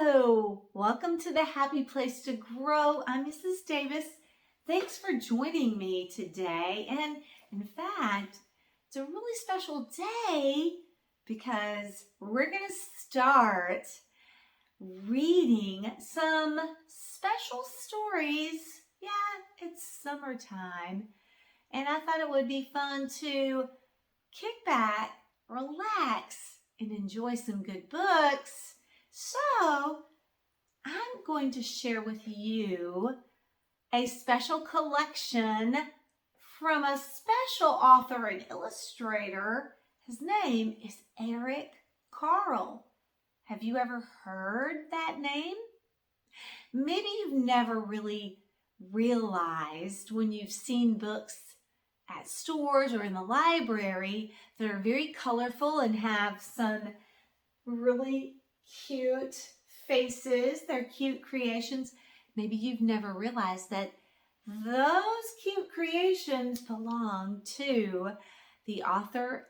Hello, welcome to the Happy Place to Grow. I'm Mrs. Davis. Thanks for joining me today. And in fact, it's a really special day because we're going to start reading some special stories. Yeah, it's summertime. And I thought it would be fun to kick back, relax, and enjoy some good books. So, I'm going to share with you a special collection from a special author and illustrator. His name is Eric Carle. Have you ever heard that name? Maybe you've never really realized when you've seen books at stores or in the library that are very colorful and have some really cute faces. They're cute creations. Maybe you've never realized that those cute creations belong to the author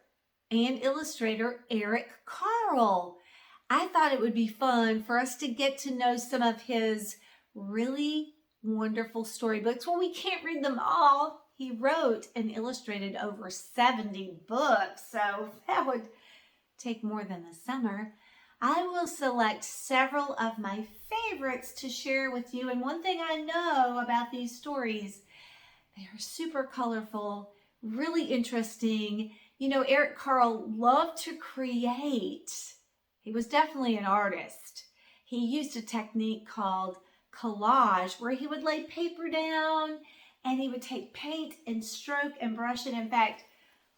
and illustrator Eric Carle. I thought it would be fun for us to get to know some of his really wonderful storybooks. Well, we can't read them all. He wrote and illustrated over 70 books, so that would take more than the summer. I will select several of my favorites to share with you. And one thing I know about these stories, they are super colorful, really interesting. You know, Eric Carle loved to create. He was definitely an artist. He used a technique called collage where he would lay paper down and he would take paint and stroke and brush it. In fact,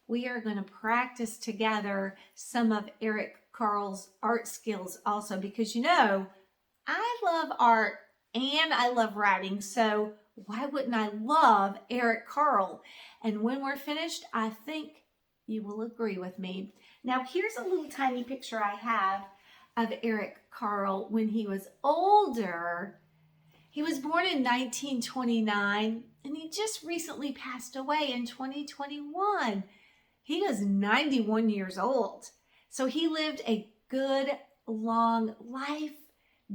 we are going to practice together some of Eric Carle's art skills also, because you know, I love art and I love writing, so why wouldn't I love Eric Carle? And when we're finished, I think you will agree with me. Now, here's a little tiny picture I have of Eric Carle when he was older. He was born in 1929 and he just recently passed away in 2021. He was 91 years old. So he lived a good, long life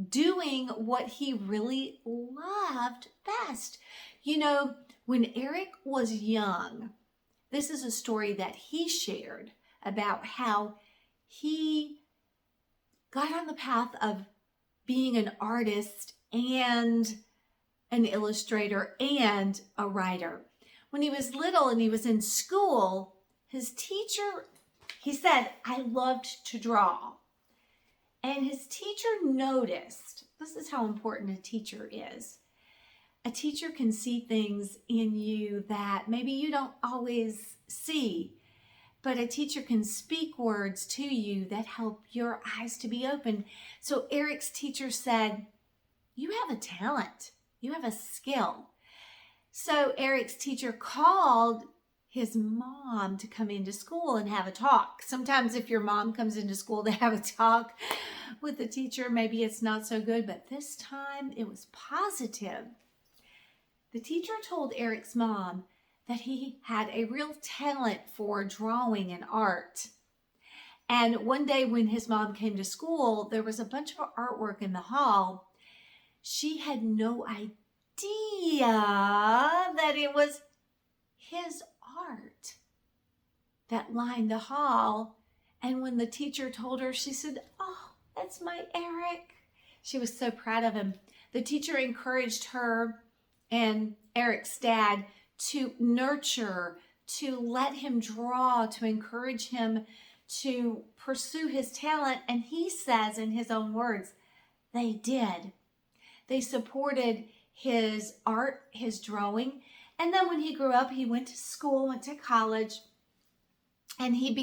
doing what he really loved best. You know, when Eric was young, this is a story that he shared about how he got on the path of being an artist and an illustrator and a writer. When he was little and he was in school, his teacher, he said, I loved to draw. And his teacher noticed, this is how important a teacher is. A teacher can see things in you that maybe you don't always see, but a teacher can speak words to you that help your eyes to be open. So Eric's teacher said, you have a talent, you have a skill. So Eric's teacher called his mom to come into school and have a talk. Sometimes if your mom comes into school to have a talk with the teacher, maybe it's not so good, but this time it was positive. The teacher told Eric's mom that he had a real talent for drawing and art. And one day when his mom came to school, there was a bunch of artwork in the hall. She had no idea that it was his art that lined the hall. And when the teacher told her, she said, oh, that's my Eric. She was so proud of him. The teacher encouraged her and Eric's dad to nurture, to let him draw, to encourage him to pursue his talent. And he says in his own words, they did. They supported his art, his drawing. And then when he grew up, he went to school, went to college, and he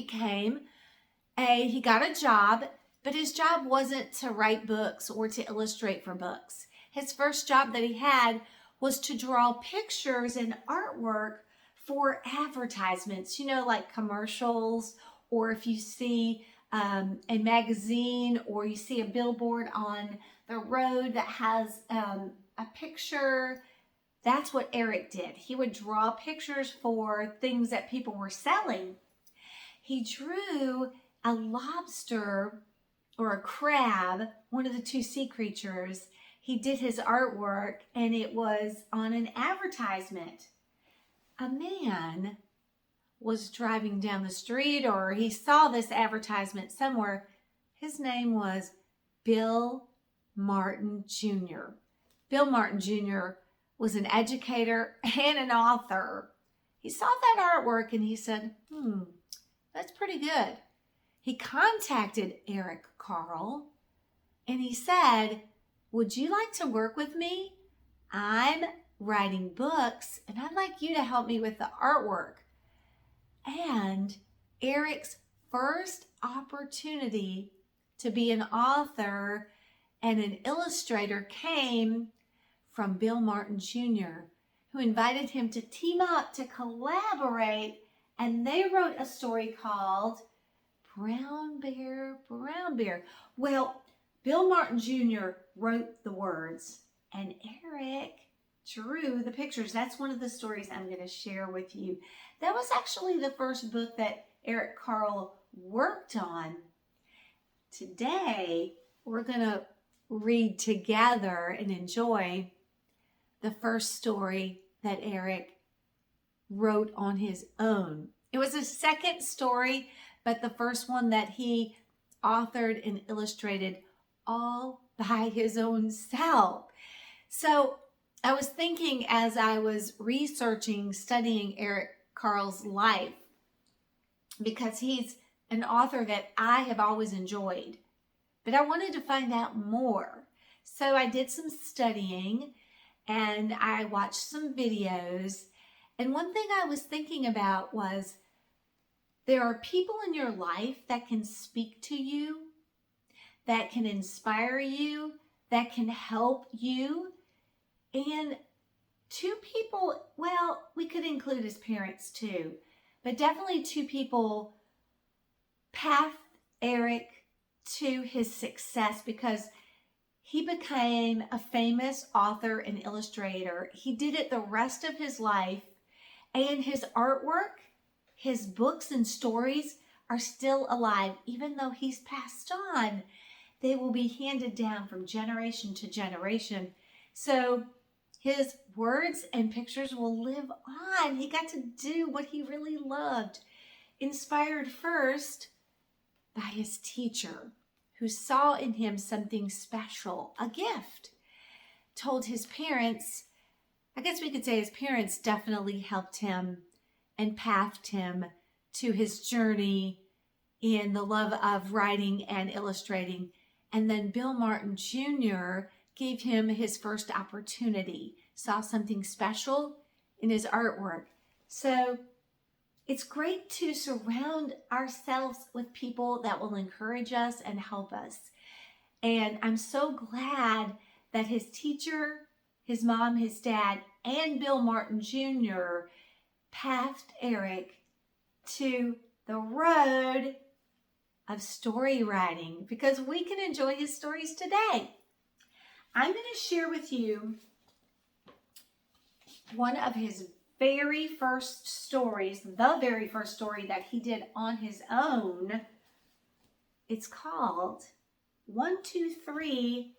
got a job, but his job wasn't to write books or to illustrate for books. His first job that he had was to draw pictures and artwork for advertisements, you know, like commercials, or if you see a magazine or you see a billboard on the road that has a picture. That's what Eric did. He would draw pictures for things that people were selling. He drew a lobster or a crab, one of the two sea creatures. He did his artwork and it was on an advertisement. A man was driving down the street or he saw this advertisement somewhere. His name was Bill Martin Jr. Bill Martin Jr. was an educator and an author. He saw that artwork and he said, that's pretty good. He contacted Eric Carle and he said, would you like to work with me? I'm writing books and I'd like you to help me with the artwork. And Eric's first opportunity to be an author and an illustrator came from Bill Martin Jr., who invited him to team up, to collaborate, and they wrote a story called Brown Bear, Brown Bear. Well, Bill Martin Jr. wrote the words, and Eric drew the pictures. That's one of the stories I'm going to share with you. That was actually the first book that Eric Carle worked on. Today, we're going to read together and enjoy the first story that Eric wrote on his own. It was a second story, but the first one that he authored and illustrated all by his own self. So I was thinking as I was researching, studying Eric Carle's life, because he's an author that I have always enjoyed, but I wanted to find out more. So I did some studying and I watched some videos. And one thing I was thinking about was there are people in your life that can speak to you, that can inspire you, that can help you. And two people, well, we could include his parents too, but definitely two people pathed Eric to his success because he became a famous author and illustrator. He did it the rest of his life, and his artwork, his books and stories are still alive. Even though he's passed on, they will be handed down from generation to generation. So his words and pictures will live on. He got to do what he really loved, inspired first by his teacher, who saw in him something special, a gift. Told his parents, I guess we could say his parents definitely helped him and pathed him to his journey in the love of writing and illustrating. And then Bill Martin Jr. gave him his first opportunity, saw something special in his artwork. So it's great to surround ourselves with people that will encourage us and help us. And I'm so glad that his teacher, his mom, his dad, and Bill Martin Jr. pathed Eric to the road of story writing because we can enjoy his stories today. I'm going to share with you one of his very first stories, the very first story that he did on his own. It's called 1, 2, 3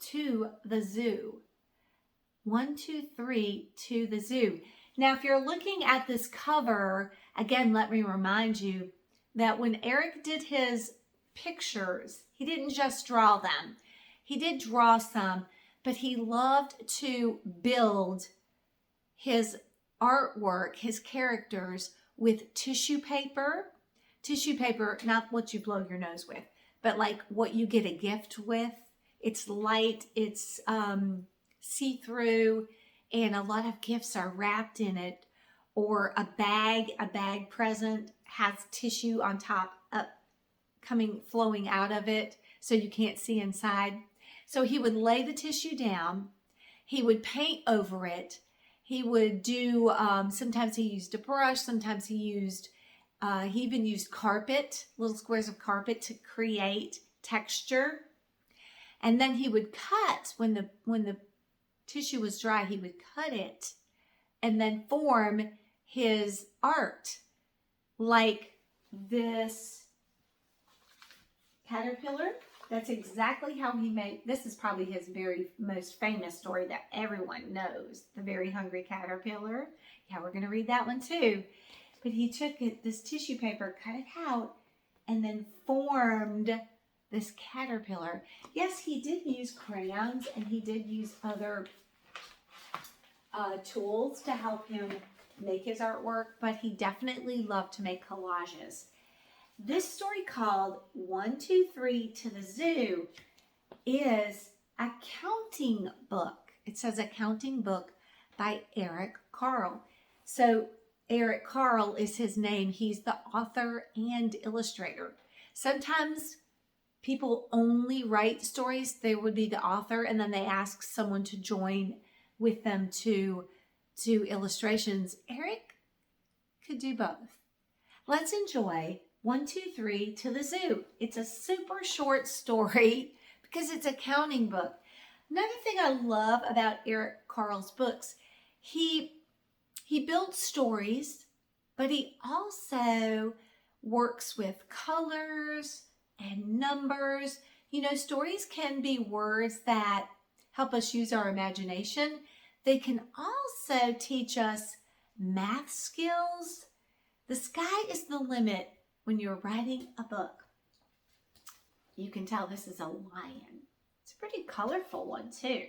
to the Zoo. 1, 2, 3 to the Zoo. Now, if you're looking at this cover, again, let me remind you that when Eric did his pictures, he didn't just draw them. He did draw some, but he loved to build his artwork, his characters, with tissue paper. Tissue paper, not what you blow your nose with, but like what you get a gift with. It's light, it's see-through, and a lot of gifts are wrapped in it. Or a bag present has tissue on top, flowing out of it, so you can't see inside. So he would lay the tissue down, he would paint over it, he would do, sometimes he used a brush, sometimes he even used carpet, little squares of carpet to create texture. And then he would cut, when the tissue was dry, he would cut it and then form his art, like this caterpillar. That's exactly how he made, this is probably his very most famous story that everyone knows, The Very Hungry Caterpillar. Yeah, we're going to read that one too. But he took this tissue paper, cut it out, and then formed this caterpillar. Yes, he did use crayons and he did use other tools to help him make his artwork, but he definitely loved to make collages. This story called 1, 2, 3 to the Zoo is a counting book. It says a counting book by Eric Carle. So Eric Carle is his name. He's the author and illustrator. Sometimes people only write stories. They would be the author and then they ask someone to join with them to illustrations. Eric could do both. Let's enjoy 1, 2, 3 to the Zoo. It's a super short story because it's a counting book. Another thing I love about Eric Carle's books, he builds stories, but he also works with colors and numbers. You know, stories can be words that help us use our imagination. They can also teach us math skills. The sky is the limit when you're writing a book. You can tell this is a lion. It's a pretty colorful one too.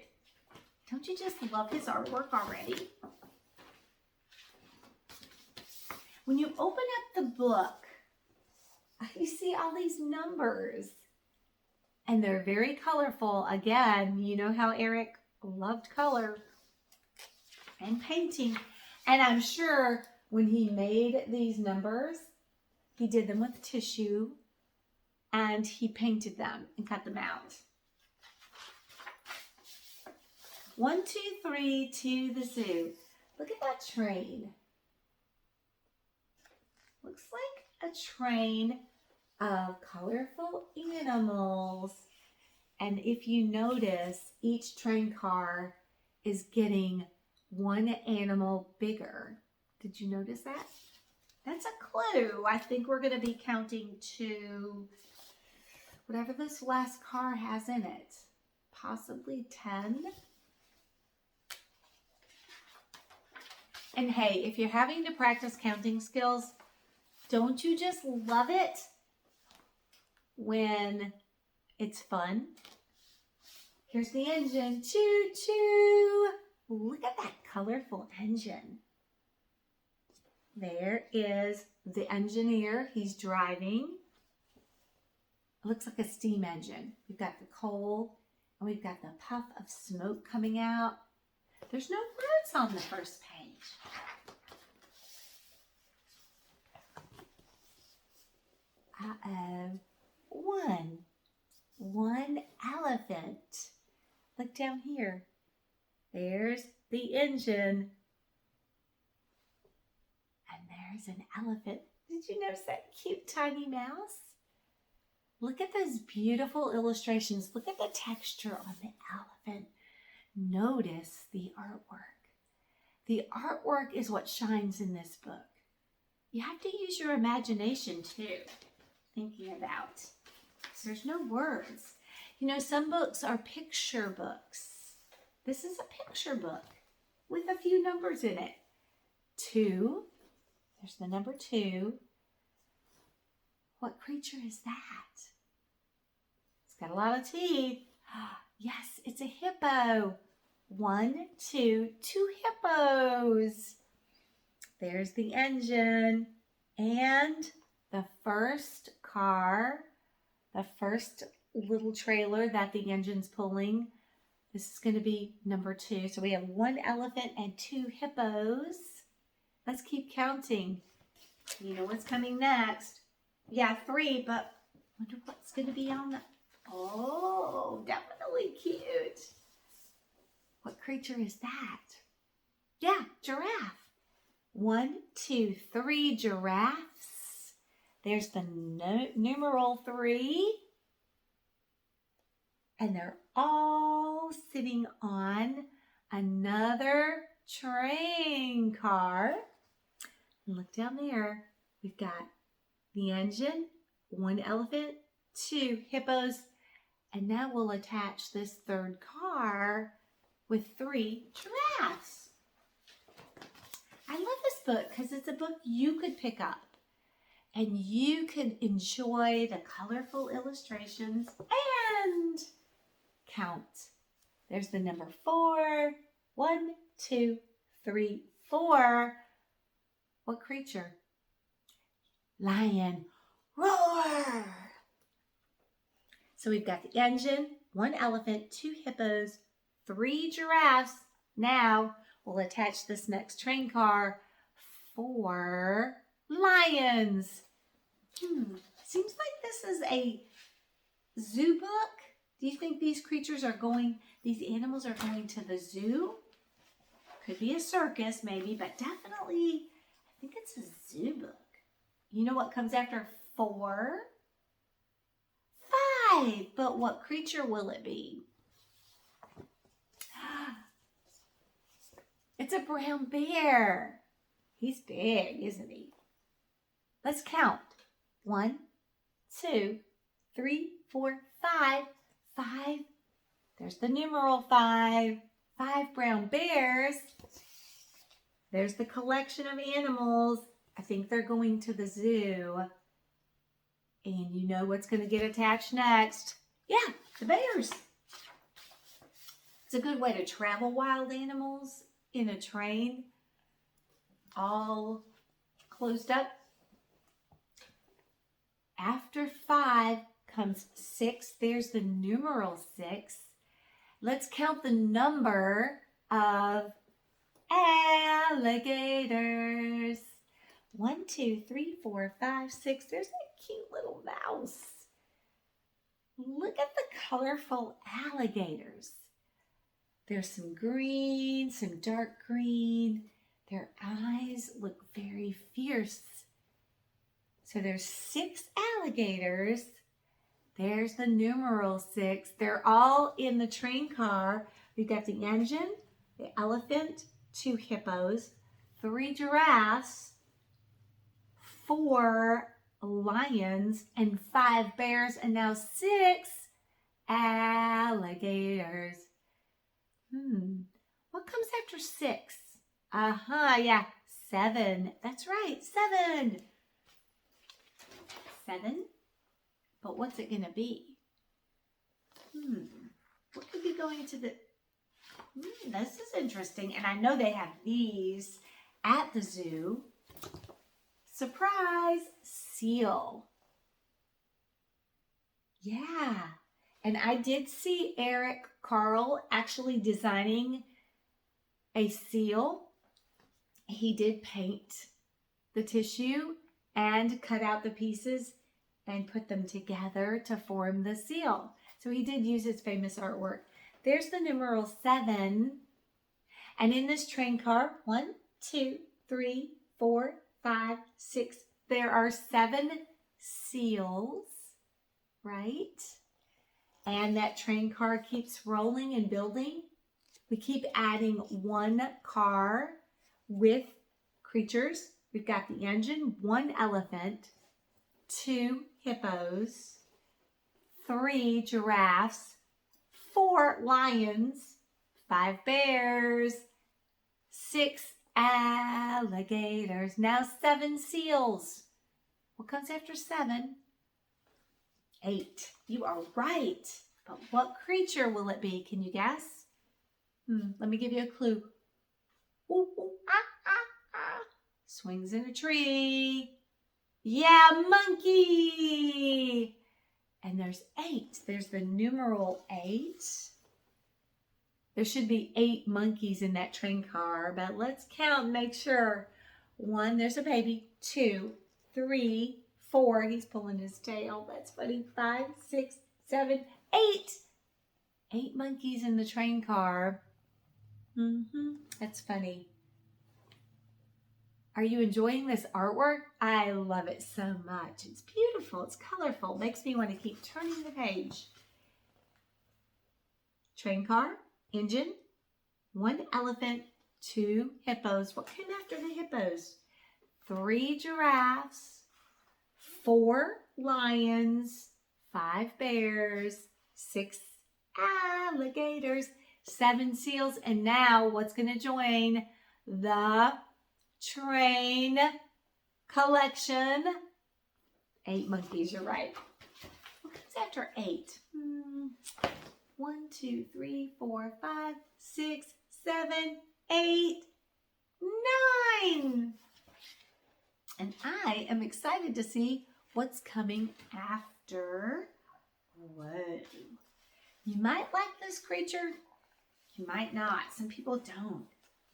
Don't you just love his artwork already? When you open up the book, you see all these numbers. And they're very colorful. Again, you know how Eric loved color and painting. And I'm sure when he made these numbers, he did them with tissue and he painted them and cut them out. 1, 2, 3 to the Zoo. Look at that train. Looks like a train of colorful animals. And if you notice, each train car is getting one animal bigger. Did you notice that? That's a clue. I think we're going to be counting to whatever this last car has in it. Possibly 10. And hey, if you're having to practice counting skills, don't you just love it when it's fun? Here's the engine. Choo choo. Look at that colorful engine. There is the engineer. He's driving. It looks like a steam engine. We've got the coal and we've got the puff of smoke coming out. There's no words on the first page. Uh-oh. One elephant. Look down here. There's the engine. And there's an elephant. Did you notice that cute tiny mouse? Look at those beautiful illustrations. Look at the texture on the elephant. Notice the artwork. The artwork is what shines in this book. You have to use your imagination too, thinking about. So there's no words. You know, some books are picture books. This is a picture book with a few numbers in it. 2. There's the number 2. What creature is that? It's got a lot of teeth. Yes, it's a hippo. 1, 2, 2 hippos. There's the engine and the first car, the first little trailer that the engine's pulling. This is going to be number 2. So we have 1 elephant and 2 hippos. Let's keep counting. You know what's coming next. Yeah, 3, but I wonder what's going to be on the... Oh, definitely cute. What creature is that? Yeah, giraffe. 1, 2, 3 giraffes. There's the numeral 3. And they're all sitting on another train car. And look down there. We've got the engine, 1 elephant, 2 hippos, And now we'll attach this third car with 3 giraffes. I love this book because it's a book you could pick up and you can enjoy the colorful illustrations and count. There's the number 4. 1, 2, 3, 4. What creature? Lion. Roar! So we've got the engine, 1 elephant, 2 hippos, 3 giraffes. Now we'll attach this next train car, 4 lions. Seems like this is a zoo book. Do you think these animals are going to the zoo? Could be a circus maybe, but definitely, I think it's a zoo book. You know what comes after 4? 5. But what creature will it be? It's a brown bear. He's big, isn't he? Let's count. 1, 2, 3, 4, 5. 5. There's the numeral 5. 5 brown bears. There's the collection of animals. I think they're going to the zoo. And you know what's going to get attached next? Yeah, the bears. It's a good way to travel wild animals in a train, all closed up. After 5 comes 6. There's the numeral 6. Let's count the number of alligators. 1, 2, 3, 4, 5, 6. There's a cute little mouse. Look at the colorful alligators. There's some green, some dark green. Their eyes look very fierce. So there's 6 alligators. There's the numeral 6. They're all in the train car. We've got the engine, the elephant, 2 hippos, 3 giraffes, 4 lions, and 5 bears, and now 6 alligators. What comes after 6? Yeah, 7. That's right, 7. 7. But what's it going to be? What could be going to the... this is interesting. And I know they have these at the zoo. Surprise! Seal. Yeah. And I did see Eric Carle actually designing a seal. He did paint the tissue and cut out the pieces and put them together to form the seal. So he did use his famous artwork. There's the numeral 7. And in this train car, 1, 2, 3, 4, 5, 6, there are 7 seals, right? And that train car keeps rolling and building. We keep adding 1 car with creatures. We've got the engine, 1 elephant, 2 hippos, 3 giraffes, 4 lions, 5 bears, 6 alligators. Now 7 seals. What comes after 7? 8. You are right. But what creature will it be? Can you guess? Let me give you a clue. Ooh, ooh, swings in a tree. Yeah, monkey. And there's 8. There's the numeral 8. There should be 8 monkeys in that train car, but let's count and make sure. 1, there's a baby. 2, 3, 4. He's pulling his tail. That's funny. 5, 6, 7, 8. 8 monkeys in the train car. That's funny. Are you enjoying this artwork? I love it so much. It's beautiful. It's colorful. Makes me want to keep turning the page. Train car, engine, 1 elephant, 2 hippos. What came after the hippos? 3 giraffes, 4 lions, 5 bears, 6 alligators, 7 seals, and now what's going to join the train collection? 8 monkeys, you're right. What comes after 8? 1, 2, 3, 4, 5, 6, 7, 8, 9. And I am excited to see what's coming after. Whoa. You might like this creature. You might not. Some people don't.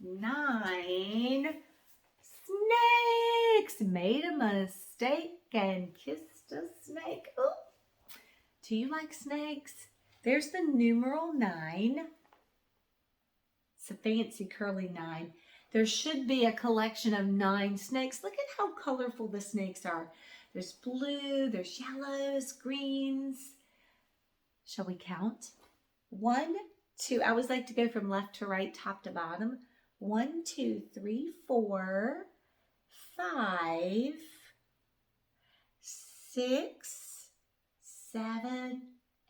9 snakes. Made a mistake and kissed a snake. Oh. Do you like snakes? There's the numeral 9. It's a fancy curly 9. There should be a collection of 9 snakes. Look at how colorful the snakes are. There's blue, there's yellows, greens. Shall we count? 1, 2. I always like to go from left to right, top to bottom. 1, 2, 3, 4, 5, 6, 7,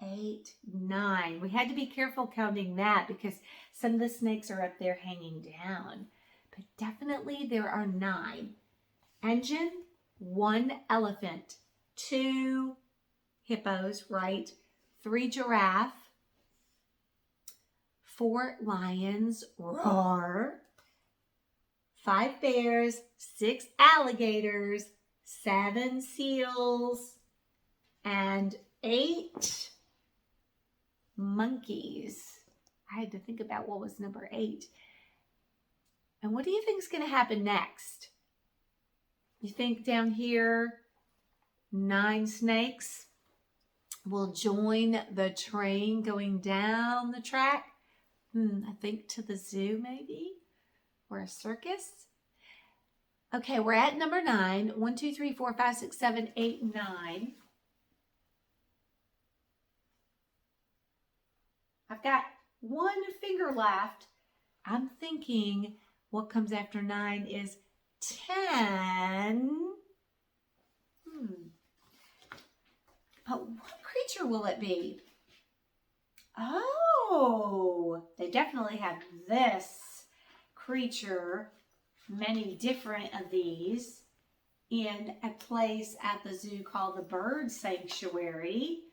8, 9. We had to be careful counting that because some of the snakes are up there hanging down. But definitely there are 9. Engine, 1 elephant, 2 hippos, right? 3 giraffe, 4 lions, roar, 5 bears, 6 alligators, 7 seals, and 8 monkeys. I had to think about what was number 8. And what do you think is going to happen next? You think down here, 9 snakes will join the train going down the track? I think to the zoo maybe, or a circus. Okay, we're at number 9. 1, 2, 3, 4, 5, 6, 7, 8, 9. I've got 1 finger left. I'm thinking what comes after 9 is 10. But what creature will it be? Oh, they definitely have this creature, many different of these, in a place at the zoo called the Bird Sanctuary.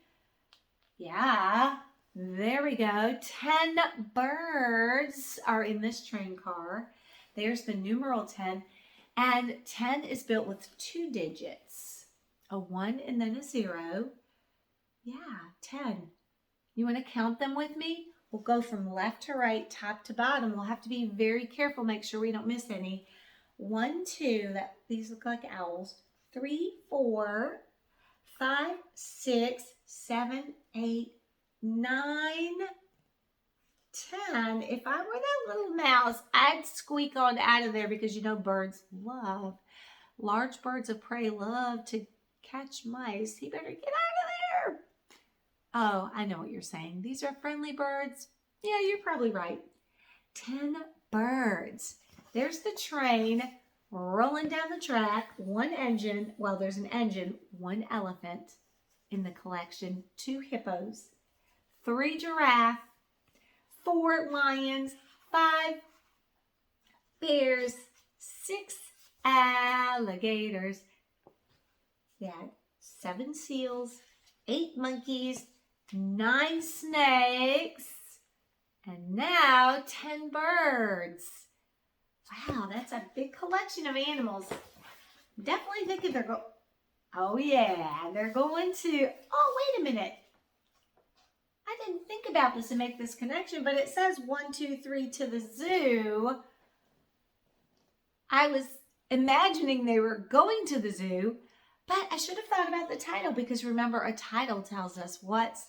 Yeah, there we go. 10 birds are in this train car. There's the numeral 10. And 10 is built with 2 digits, a 1 and then a 0. Yeah, 10. You want to count them with me? We'll go from left to right, top to bottom. We'll have to be very careful, make sure we don't miss any. 1, 2, these look like owls. 3, 4, 5, 6, 7, 8, 9, 10. If I were that little mouse, I'd squeak on out of there because you know birds love, large birds of prey love to catch mice. He better get out of there. Oh, I know what you're saying. These are friendly birds. Yeah, you're probably right. 10 birds. There's the train rolling down the track. 1 engine. Well, there's an engine. 1 elephant in the collection. 2 hippos. 3 giraffe. 4 lions. 5 bears. 6 alligators. Yeah, 7 seals. 8 monkeys. 9 snakes, and now 10 birds. Wow, that's a big collection of animals. Definitely thinking they're going, oh yeah, they're going to, oh wait a minute. I didn't think about this and make this connection, but it says 1, 2, 3 to the zoo. I was imagining they were going to the zoo, but I should have thought about the title because remember, a title tells us what's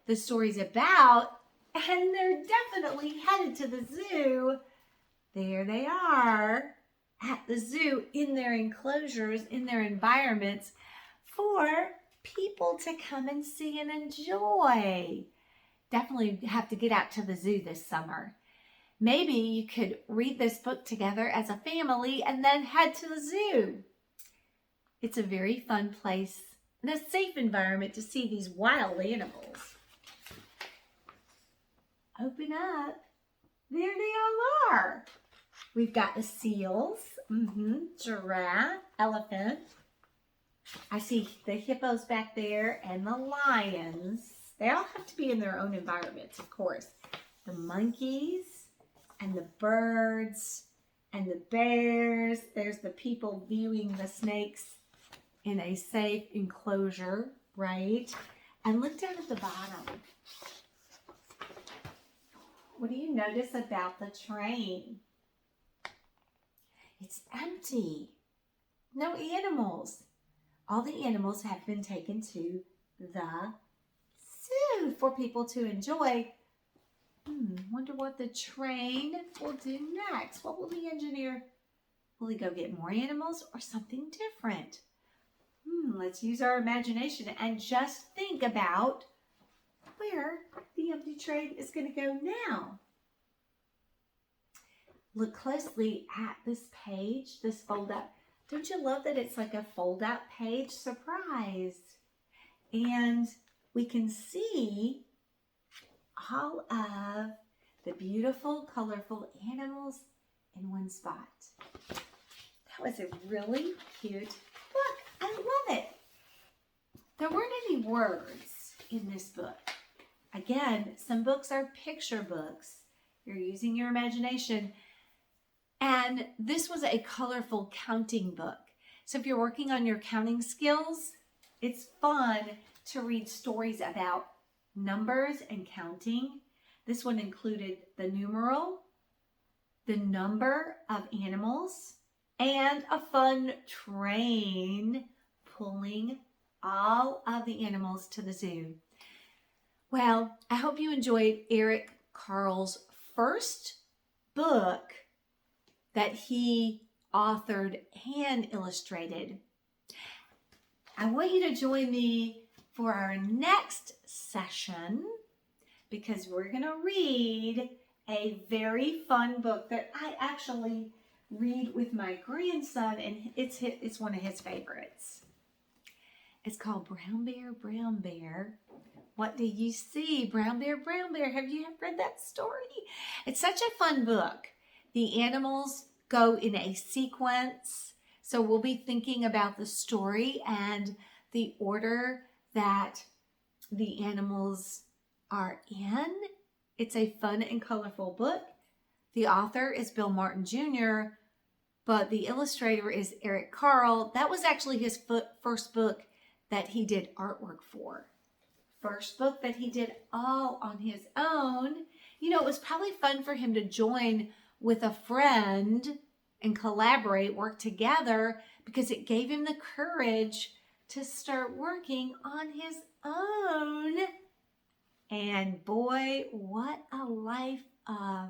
the story's about, and they're definitely headed to the zoo. There they are at the zoo in their enclosures, in their environments for people to come and see and enjoy. Definitely have to get out to the zoo this summer. Maybe you could read this book together as a family and then head to the zoo. It's a very fun place and a safe environment to see these wild animals. open up, there they all are. We've got the seals, giraffe, elephant. I see the hippos back there and the lions. They all have to be in their own environments, of course. The monkeys and the birds and the bears. There's the people viewing the snakes in a safe enclosure, right? And look down at the bottom. What do you notice about the train? It's empty. No animals. All the animals have been taken to the zoo for people to enjoy. Wonder what the train will do next. What will the engineer? Will he go get more animals or something different? Let's use our imagination and just think about where the empty train is going to go now. Look closely at this page, this fold up. Don't you love that it's like a fold out page? Surprise! And we can see all of the beautiful, colorful animals in one spot. That was a really cute book. I love it. There weren't any words in this book. Again, some books are picture books. You're using your imagination. And this was a colorful counting book. So if you're working on your counting skills, it's fun to read stories about numbers and counting. This one included the numeral, the number of animals, and a fun train pulling all of the animals to the zoo. Well, I hope you enjoyed Eric Carle's first book that he authored and illustrated. I want you to join me for our next session because we're going to read a very fun book that I actually read with my grandson, and it's one of his favorites. It's called Brown Bear, Brown Bear. What do you see? Brown Bear, Brown Bear. Have you read that story? It's such a fun book. The animals go in a sequence. So we'll be thinking about the story and the order that the animals are in. It's a fun and colorful book. The author is Bill Martin Jr., but the illustrator is Eric Carle. That was actually his first book that he did artwork for. First book that he did all on his own. You know, it was probably fun for him to join with a friend and collaborate, work together, because it gave him the courage to start working on his own. And boy, what a life of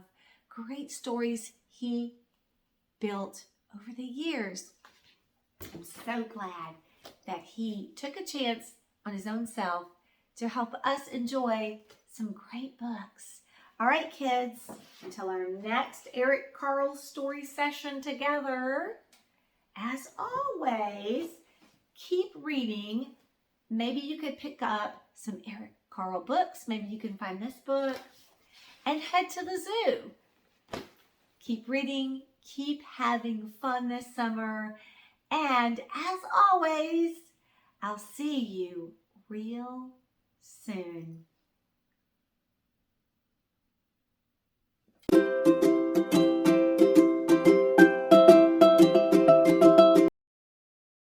great stories he built over the years. I'm so glad that he took a chance on his own self to help us enjoy some great books. All right, kids, until our next Eric Carle story session together, as always, keep reading. Maybe you could pick up some Eric Carle books. Maybe you can find this book and head to the zoo. Keep reading, keep having fun this summer, and as always, I'll see you real soon.